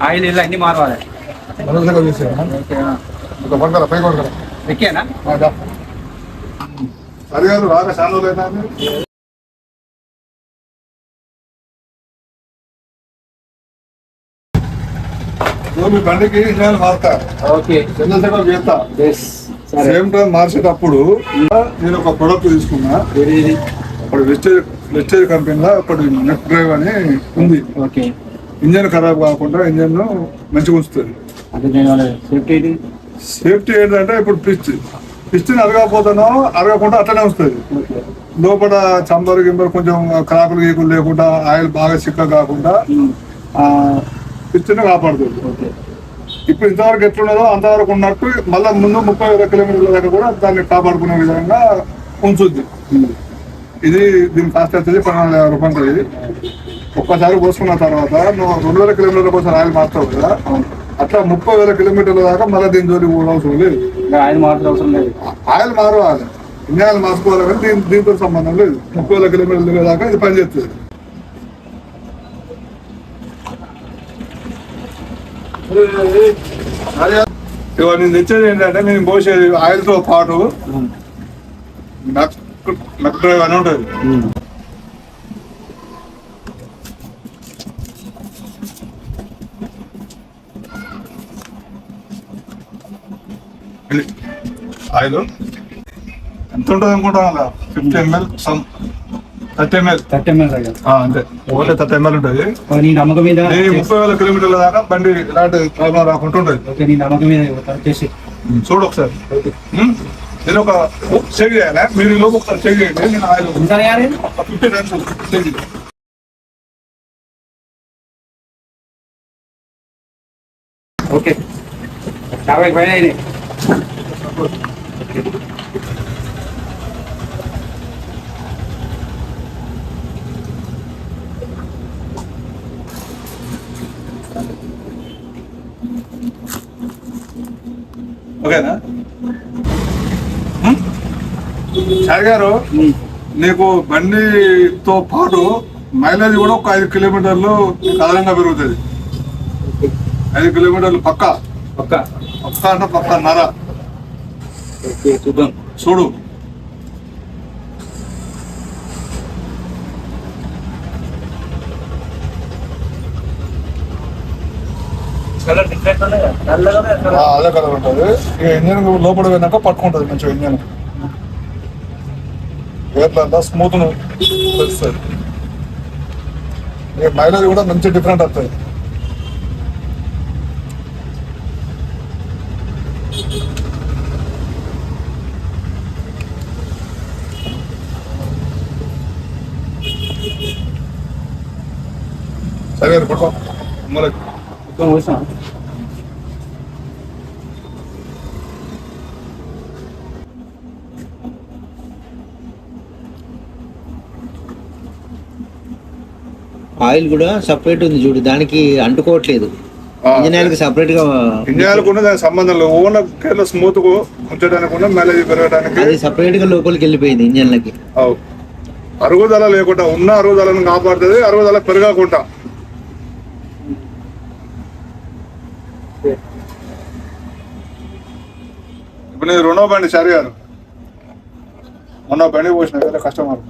Oil ఇలా అన్ని మారవాలి. ఎక్కేనా అది కాదు రాగా చాలా లేదా మీ బండికి ఇంజన్ మారుతా. ఓకే చంద్రశేఖర్ చేస్తా. సేమ్ టైం మార్చేటప్పుడు నేను ఒక ప్రొడక్ట్ తీసుకున్నా. ఇప్పుడు వెస్టేజ్ కంపెనీలో ఒకటి నెట్ డ్రైవ్ అని ఉంది. ఓకే ఇంజన్ ఖరాబ్ కాకుండా ఇంజన్ మంచిగా ఉంచుతుంది. సేఫ్టీ ఏంటంటే ఇప్పుడు పిస్టిని అరగకుండా అట్లనే వస్తుంది. లోపల చంబరు గింబరు కొంచెం క్రాకులు గీకులు లేకుండా ఆయిల్ బాగా చిక్క కాకుండా పిస్టిని కాపాడుతుంది. ఇప్పుడు ఇంతవరకు ఎట్లున్నదో అంతవరకు ఉన్నట్టు మళ్ళీ ముందు 30,000 కిలోమీటర్ల దాకా కూడా దాన్ని కాపాడుకునే విధంగా ఉంచుద్ది. ఇది దీని కాస్ట్ వచ్చేది 12,000 రూపాయలు ఉంటుంది. ఒక్కసారి పోసుకున్న తర్వాత నువ్వు 2,000 కిలోమీటర్ల కోసం ఆయిల్ మారుతావు కదా, అట్లా 30,000 కిలోమీటర్ల దాకా మళ్ళీ దీని జోలికి పోవడం లేదు. ఆయిల్ అవసరం లేదు. ఆయిల్ మారవాలి, ఇన్ని ఆయిల్ మార్చుకోవాలి, కానీ దీంతో సంబంధం లేదు. 30,000 కిలోమీటర్ల దాకా ఇది పనిచేస్తుంది. ఇవాళ నేను తెచ్చేది ఏంటంటే నేను పోసేది ఆయిల్ తో పాటు నక్ డ్రైవ్ అని ఉంటుంది. ఆయిల్ ఎంత ఉంటుంది అనుకుంటా, 50 ml 30 ml అంతే. ఓన్లీ 30 ml ఉంటుంది. 30,000 కిలోమీటర్ల దాకా బండి ఇలాంటి ప్రాబ్లం రాకుండా ఉంటుంది. చూడు ఒకసారి, నేను ఒక చెక్ చేయాలి, మీరు లోపు ఒకసారి చెక్ చేయండి. నేను ఆయిల్ 50 టైమ్స్ చెక్ చేయాలి. ఓకే 50 పైన అయినాయి. ఓకేనా సార్ గారు? నీకు బండితో పాటు మైలేజ్ కూడా ఒక 5 కిలోమీటర్లు అదనంగా పెరుగుతుంది. 5 కిలోమీటర్లు పక్క అంటే పక్కన్నర. చూడు అదే కలర్ ఉంటుంది. ఇక ఇంజన్ లోపల పోయినాక పట్టుకుంటుంది మంచిగా. ఇంజన్ వేర్ల స్మూత్ తెలుస్తుంది. ఇక మైలేజ్ కూడా మంచి డిఫరెంట్ వస్తుంది. సరే పట్టుకో. ఆయిల్ కూడా సపరేట్ ఉంది చూడు, దానికి అంటుకోవట్లేదు. ఇంజనీర్కి సపరేట్ గా ఇంజనీర్ కూడా దానికి సంబంధం లేదు. ఓన్లీ కేరళ స్మూత్ గా ఉంచడానికి మైలేజ్ పెరగడానికి అది సపరేట్ గా లోపలికి వెళ్ళిపోయింది ఇంజన్లకి. అరుగుదల లేకుండా ఉన్న అరుగుదలను కాపాడుతుంది, అరుగుదల పెరగకుండా. ఇప్పుడు నేను 2వ బండి సరి గారు మొన్న బండి పోసిన కదా కస్టమర్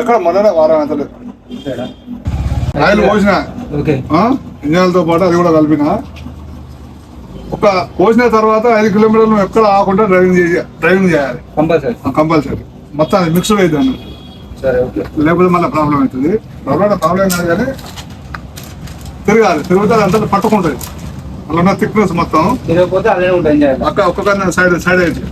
ఎక్కడ మొన్న వారం ఎంత లేదు ఆయిల్ పోసిన ఇంజన్లతో పాటు అది కూడా కలిపిన. ఒక పోసిన తర్వాత 5 కిలోమీటర్లు ఎక్కడ ఆకుండా డ్రైవింగ్ చేయాలి కంపల్సరీ. మొత్తం అది మిక్స్డ్ అవుతుంది అన్నట్టు. లేకపోతే మళ్ళీ ప్రాబ్లం అవుతుంది. ప్రాబ్లం కాదు కానీ తిరగాలి. తిరుగుతుంది అంతా పట్టుకుంటుంది. అలా ఉన్న థిక్నెస్ మొత్తం తిరగకపోతే అలానే ఉంటుంది. ఒక్కొక్క సైడ్ అయితే